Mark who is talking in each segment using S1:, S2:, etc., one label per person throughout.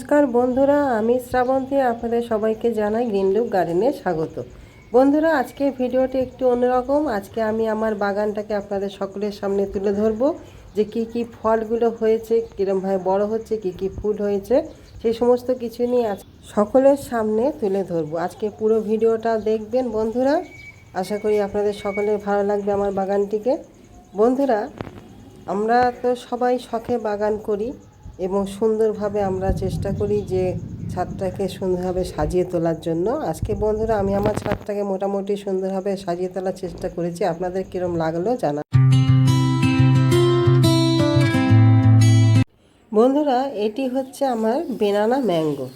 S1: নমস্কার বন্ধুরা, আমি শ্রাবন্তী। আপনাদের সবাইকে জানাই গ্রিনলুক গার্ডেনে স্বাগত। বন্ধুরা, আজকে ভিডিওটি একটু অন্যরকম। আজকে আমি আমার বাগানটাকে আপনাদের সকলের সামনে তুলে ধরবো যে কি কি ফলগুলো হয়েছে, কীরকমভাবে বড় হচ্ছে, কি কি ফুল হয়েছে, সেই সমস্ত কিছু নিয়ে আজ সকলের সামনে তুলে ধরবো। আজকে পুরো ভিডিওটা দেখবেন বন্ধুরা। আশা করি আপনাদের সকলের ভালো লাগবে আমার বাগানটিকে। বন্ধুরা, আমরা তো সবাই শখে বাগান করি এবং সুন্দরভাবে আমরা চেষ্টা করি যে ছাদটাকে সুন্দরভাবে সাজিয়ে তোলার জন্য। আজকে বন্ধুরা আমি আমার ছাদটাকে মোটামুটি সুন্দরভাবে সাজিয়ে তোলার চেষ্টা করেছি। আপনাদের কীরকম লাগলো জানা। বন্ধুরা, এটি হচ্ছে আমার বেনানা ম্যাঙ্গো।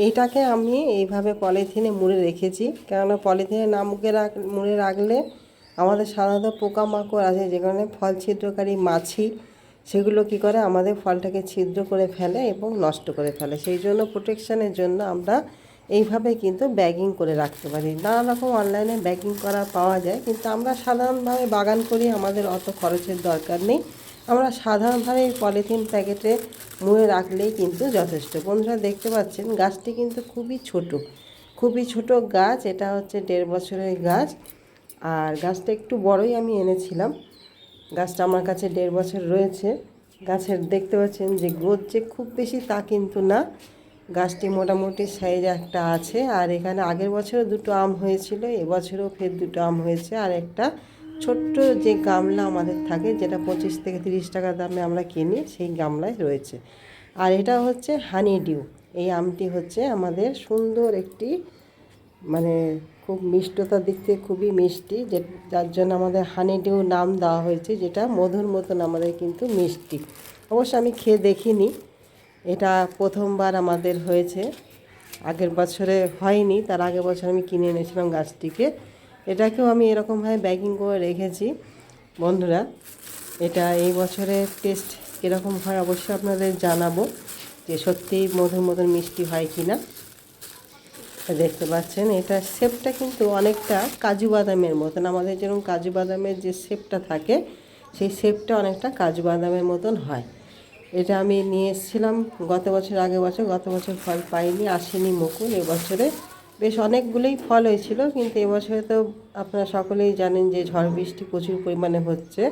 S1: এইটাকে আমি এইভাবে পলিথিনে মুড়ে রেখেছি, কেননা পলিথিনে না মুড়ে রাখলে আমাদের সাধারণত পোকামাকড় আছে, যেখানে ফল ছিদ্রকারী মাছি, সেগুলো কি করে আমাদের ফলটাকে ছিদ্র করে ফেলে এবং নষ্ট করে ফেলে। সেই জন্য প্রোটেকশানের জন্য আমরা এইভাবে কিন্তু ব্যাগিং করে রাখতে পারি। নানা রকম অনলাইনে ব্যাগিং করা পাওয়া যায়, কিন্তু আমরা সাধারণভাবে বাগান করি, আমাদের অত খরচের দরকার নেই। আমরা সাধারণভাবে এই পলিথিন প্যাকেটে মুড়ে রাখলেই কিন্তু যথেষ্ট। বন্ধুরা দেখতে পাচ্ছেন গাছটি কিন্তু খুবই ছোট গাছ। এটা হচ্ছে 1.5 বছরের গাছ, আর গাছটা একটু বড়ই আমি এনেছিলাম। গাছটা আমার কাছে 1.5 বছর রয়েছে। গাছের দেখতে পাচ্ছেন যে গ্রোথ যে খুব বেশি তা কিন্তু না, গাছটি মোটামুটি সাইজ একটা আছে। আর এখানে আগের বছরও 2টো আম হয়েছিল, এবছরও ফের 2টো আম হয়েছে। আর একটা ছোট্ট যে গামলা আমাদের থাকে, যেটা 25 থেকে 30 টাকা দামে আমরা কিনি, সেই গামলায় রয়েছে। আর এটা হচ্ছে হানি ডিউ। এই আমটি হচ্ছে আমাদের সুন্দর একটি, মানে খুব মিষ্টতার দিক থেকে খুবই মিষ্টি, যার জন্য আমাদের হানি ডিউ নাম দেওয়া হয়েছে, যেটা মধুর মতন আমাদের কিন্তু মিষ্টি। অবশ্য আমি খেয়ে দেখিনি, এটা প্রথমবার আমাদের হয়েছে। আগের বছরে হয়নি, তার আগের বছর আমি কিনে এনেছিলাম গাছটিকে। এটাকেও আমি এরকমভাবে ব্যাগিং করে রেখেছি। বন্ধুরা, এটা এই বছরের টেস্ট কীরকম হয় অবশ্যই আপনাদের জানাবো, যে সত্যিই মধুর মতন মিষ্টি হয় কি না। দেখতে পাচ্ছেন এটা শেপটা কিন্তু অনেকটা কাজু বাদামের মতন। আমাদের যেরকম কাজু বাদামের যে শেপটা থাকে, সেই শেপটা অনেকটা কাজু বাদামের মতন হয়। এটা আমি নিয়ে এসেছিলাম গত বছর ফল পাইনি, আসেনি মুকুল। এবছরে বেশ অনেকগুলোই ফল হয়েছিল, কিন্তু এবছরে তো আপনারা সকলেই জানেন যে ঝড় বৃষ্টি প্রচুর পরিমাণে হচ্ছে।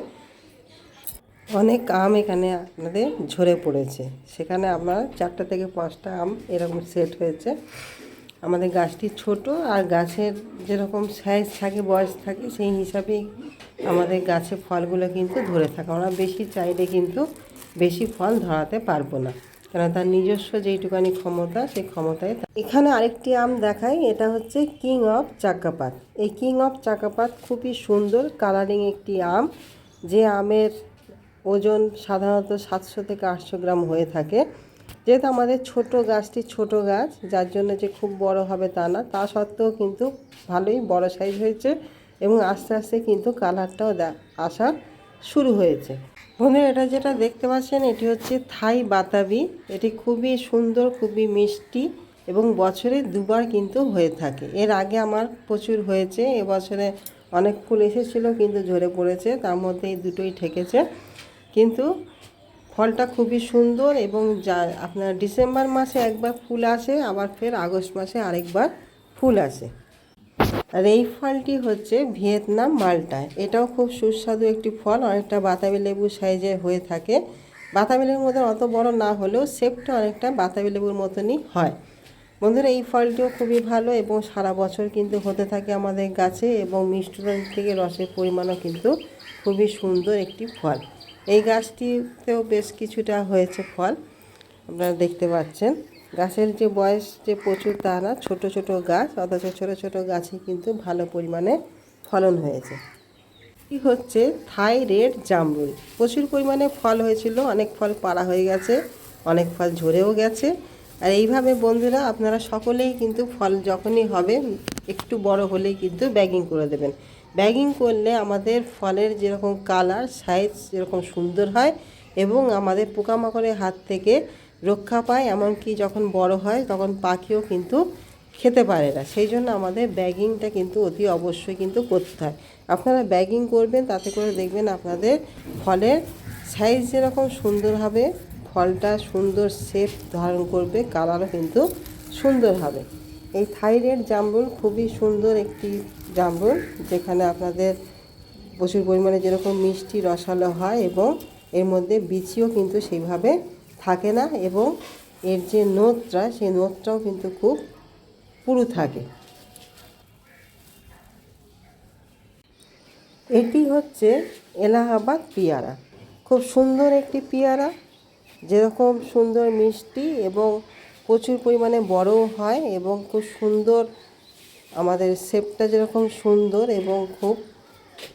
S1: অনেক আম এখানে আপনাদের ঝরে পড়েছে, সেখানে আমরা 4টা থেকে 5টা আম এরকম সেট হয়েছে। আমাদের গাছটি ছোট, আর গাছের যেরকম সাইজ থাকে, বয়স থাকে, সেই হিসাবেই আমাদের গাছে ফলগুলো কিন্তু ধরে থাকে। আমরা বেশি চাইলে কিন্তু বেশি ফল ধরাতে পারবো না, কারণ তার নিজস্ব যেইটুকানি ক্ষমতা, সেই ক্ষমতায়। এখানে আরেকটি আম দেখাই, এটা হচ্ছে কিং অফ চাকাপাত। এই কিং অফ চাকাপাত খুবই সুন্দর কালারিং একটি আম, যে আমের ওজন সাধারণত 700 থেকে 800 গ্রাম হয়ে থাকে। যেহেতু আমাদের গাছটি ছোট গাছ, যার জন্য যে খুব বড় হবে তা না, তা সত্ত্বেও কিন্তু ভালোই বড় সাইজ হয়েছে এবং আস্তে আস্তে কিন্তু কালারটাও আসা শুরু হয়েছে। বন্ধুরা, এটা যেটা দেখতে পাচ্ছেন, এটি হচ্ছে থাই বাতাবি। এটি খুবই সুন্দর, খুবই মিষ্টি এবং বছরে 2বার কিন্তু হয়ে থাকে। এর আগে আমার প্রচুর হয়েছে, এবছরে অনেক ফুল এসেছিলো কিন্তু ঝরে পড়েছে, তার মধ্যে এই 2টোই ঠেকেছে। কিন্তু ফলটা খুবই সুন্দর, এবং যা আপনার ডিসেম্বর মাসে একবার ফুল আসে, আবার ফের আগস্ট মাসে আরেকবার ফুল আসে। আর এই ফলটি হচ্ছে ভিয়েতনাম মালটা। এটাও খুব সুস্বাদু একটি ফল, অনেকটা বাতাবি লেবু সাইজে হয়ে থাকে। বাতাবি লেবুর মতো অত বড় না হলেও শেপটা অনেকটা বাতাবি লেবুর মতনই হয়। বন্ধুরা, এই ফলটিও খুবই ভালো এবং সারা বছর কিন্তু হতে থাকে আমাদের গাছে, এবং মিষ্টতা থেকে রসের পরিমাণও কিন্তু খুবই সুন্দর একটি ফল। এই গাছটিতেও বেশ কিছুটা হয়েছে ফল, আপনারা দেখতে পাচ্ছেন। গাছের যে বয়স যে প্রচুর তা না, ছোট ছোট গাছ, অথচ ছোট ছোট গাছে কিন্তু ভালো পরিমাণে ফলন হয়েছে। কি হচ্ছে থাই রেড জামরুল, প্রচুর পরিমাণে ফল হয়েছিল, অনেক ফল পাড়া হয়ে গেছে, অনেক ফল ঝরেও গেছে। আর এইভাবে বন্ধুরা আপনারা সকলেই কিন্তু ফল যখনই হবে একটু বড় হলেই কিন্তু ব্যাগিং করে দেবেন। ব্যাগিং করলে আমাদের ফলের যেরকম কালার, সাইজ যেরকম সুন্দর হয়, এবং আমাদের পোকামাকড়ের হাত থেকে রক্ষা পায়। এমনকি যখন বড় হয় তখন পাখিও কিন্তু খেতে পারে না। সেই জন্য আমাদের ব্যাগিংটা কিন্তু অতি অবশ্যই কিন্তু করতে হয়। আপনারা ব্যাগিং করবেন, তাতে করে দেখবেন আপনাদের ফলের সাইজ যেরকম সুন্দর হবে, ফলটা সুন্দর শেপ ধারণ করবে, কালারও কিন্তু সুন্দর হবে। এই থাইরেড জামরুল খুবই সুন্দর একটি জামরুল, যেখানে আপনাদের প্রচুর পরিমাণে যেরকম মিষ্টি রসালো হয় এবং এর মধ্যে বিচিও কিন্তু সেইভাবে থাকে না, এবং এর যে নোটটা সেই নোটটাও কিন্তু খুব পুরু থাকে। এটি হচ্ছে এলাহাবাদ পেয়ারা, খুব সুন্দর একটি পেয়ারা, যেরকম সুন্দর মিষ্টি এবং প্রচুর পরিমাণে বড়ও হয় এবং খুব সুন্দর, আমাদের শেপটা যেরকম সুন্দর এবং খুব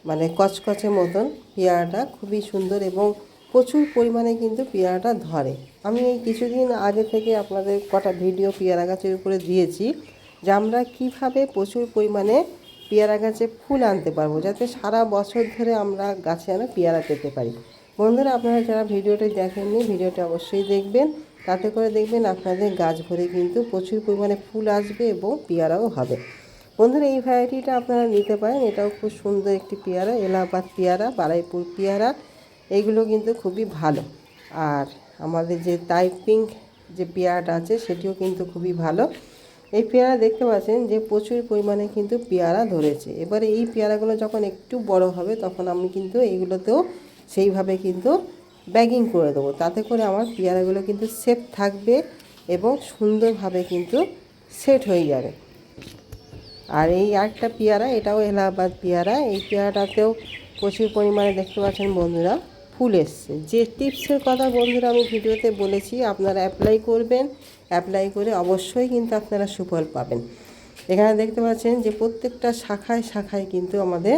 S1: মানে কচকচে মতন পেয়ারাটা খুবই সুন্দর এবং প্রচুর পরিমাণে কিন্তু পেয়ারাটা ধরে। আমি এই কিছুদিন আগে থেকে আপনাদের কটা ভিডিও পেয়ারা গাছের উপরে দিয়েছি যে আমরা কীভাবে প্রচুর পরিমাণে পেয়ারা গাছে ফুল আনতে পারবো, যাতে সারা বছর ধরে আমরা গাছে আনা পেয়ারা পেতে পারি। বন্ধুরা, আপনারা যারা ভিডিওটি দেখেননি ভিডিওটা অবশ্যই দেখবেন, তাতে করে দেখবেন আপনাদের গাছ ভরে কিন্তু প্রচুর পরিমাণে ফুল আসবে এবং পেয়ারাও হবে। বন্ধুরা, এই ভ্যারাইটিটা আপনারা নিতে পারেন, এটাও খুব সুন্দর একটি পেয়ারা, এলাহাবাদ পেয়ারা, বারাইপুর পেয়ারা, এইগুলো কিন্তু খুবই ভালো। আর আমাদের যে টাইপিং যে পেয়ারাটা আছে সেটিও কিন্তু খুবই ভালো। এই পেয়ারা দেখতে পাচ্ছেন যে প্রচুর পরিমাণে কিন্তু পেয়ারা ধরেছে। এবারে এই পেয়ারাগুলো যখন একটু বড় হবে তখন আমি কিন্তু এইগুলোতেও সেইভাবে কিন্তু ব্যাগিং করে দেবো, তাতে করে আমার পেয়ারাগুলো কিন্তু সেফ থাকবে এবং সুন্দরভাবে কিন্তু সেট হয়ে যাবে। আর এই একটা পেয়ারা, এটাও এলাহাবাদ পেয়ারা, এই পেয়ারাটাতেও প্রচুর পরিমাণে দেখতে পাচ্ছেন বন্ধুরা ফুল এসছে। যে টিপসের কথা বন্ধুরা আমি ভিডিওতে বলেছি আপনারা অ্যাপ্লাই করবেন, অ্যাপ্লাই করে অবশ্যই কিন্তু আপনারা সুফল পাবেন। এখানে দেখতে পাচ্ছেন যে প্রত্যেকটা শাখায় শাখায় কিন্তু আমাদের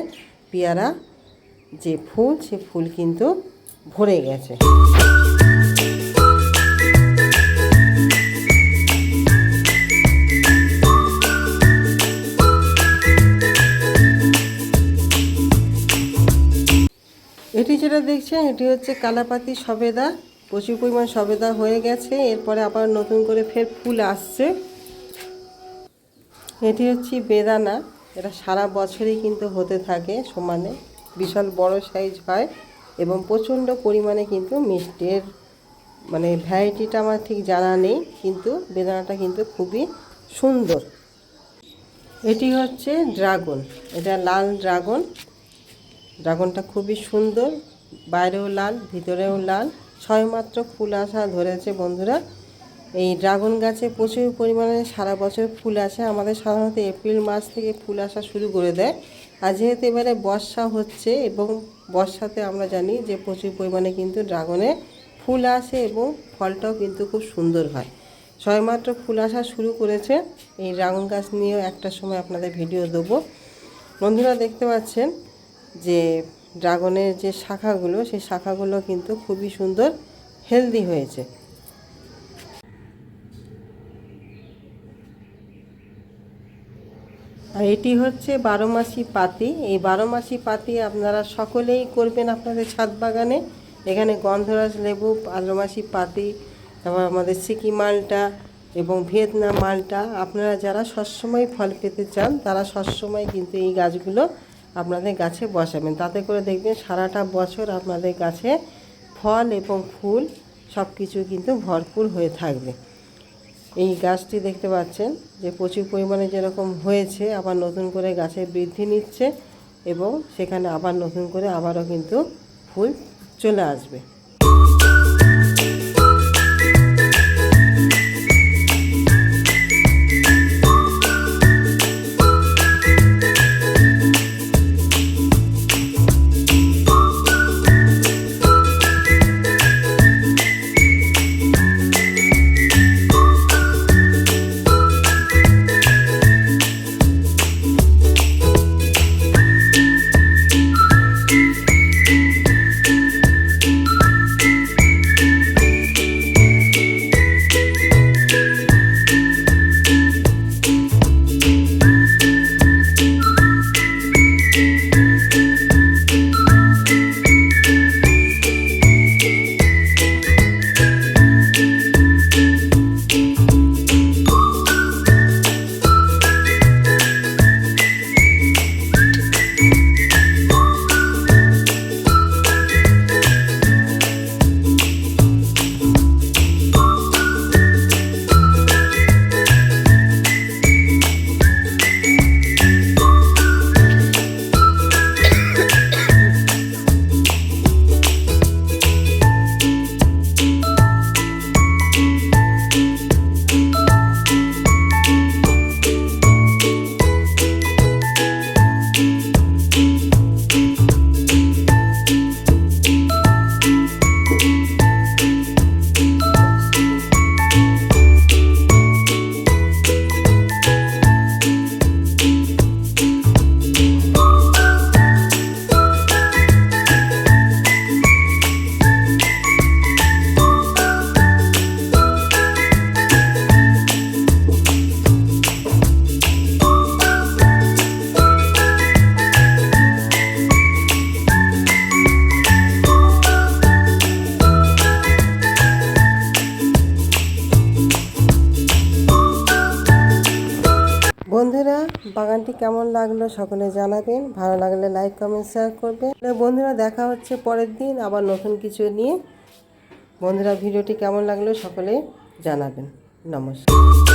S1: পেয়ারা যে ফুল, সে ফুল কিন্তু ভরে গেছে। এটি যেটা দেখছেন এটি হচ্ছে কালাপাতি সবেদা, প্রচুর পরিমাণ সবেদা হয়ে গেছে, এরপরে আবার নতুন করে ফের ফুল আসছে। এটি হচ্ছে বেদানা, এটা সারা বছরই কিন্তু হতে থাকে সমানে, বিশাল বড় সাইজ হয় এবং প্রচণ্ড পরিমাণে কিন্তু মিষ্টির মানে ভ্যারাইটিটা আমার ঠিক জানা নেই, কিন্তু বেদানাটা কিন্তু খুবই সুন্দর। এটি হচ্ছে ড্রাগন, এটা লাল ড্রাগন, ড্রাগনটা খুবই সুন্দর, বাইরেও লাল ভিতরেও লাল, ছয়মাত্র ফুল আসা ধরেছে বন্ধুরা। এই ড্রাগন গাছে প্রচুর পরিমাণে সারা বছর ফুল আসে, আমাদের সাধারণত এপ্রিল মাস থেকে ফুল আসা শুরু করে দেয়। আর যেহেতু এবারে বর্ষা হচ্ছে এবং বর্ষাতে আমরা জানি যে প্রচুর পরিমাণে কিন্তু ড্রাগনে ফুল আসে এবং ফলটাও কিন্তু খুব সুন্দর হয়। ছয়মাত্র ফুল আসা শুরু করেছে, এই ড্রাগন গাছ নিয়েও একটা সময় আপনাদের ভিডিও দেবো। বন্ধুরা দেখতে পাচ্ছেন যে ড্রাগনের যে শাখাগুলো, সেই শাখাগুলো কিন্তু খুবই সুন্দর হেলদি হয়েছে। আর এটি হচ্ছে বারোমাসি পাতি, এই বারোমাসি পাতি আপনারা সকলেই করবেন আপনাদের ছাদ বাগানে। এখানে গন্ধরাজ লেবু, বারোমাসি পাতি, তারপর আমাদের সিকি মালটা এবং ভিয়েতনাম মালটা, আপনারা যারা সবসময় ফল পেতে চান তারা সবসময় কিন্তু এই গাছগুলো আপনাদের গাছে বসাবেন, তাতে করে দেখবেন সারাটা বছর আপনাদের গাছে ফল এবং ফুল সব কিছু কিন্তু ভরপুর হয়ে থাকবে। এই গাছটি দেখতে পাচ্ছেন যে প্রচুর পরিমাণে যেরকম হয়েছে আবার নতুন করে গাছে বৃদ্ধি নিচ্ছে এবং সেখানে আবার নতুন করে আবারও কিন্তু ফুল চলে আসবে। বন্ধুরা, বাগানটি কেমন লাগলো সকলে জানাবেন। ভালো লাগলে লাইক কমেন্ট শেয়ার করবেন। বন্ধুরা, দেখা হচ্ছে পরের দিন আবার নতুন কিছু নিয়ে। বন্ধুরা, ভিডিওটি কেমন লাগলো সকলে জানাবেন। নমস্কার।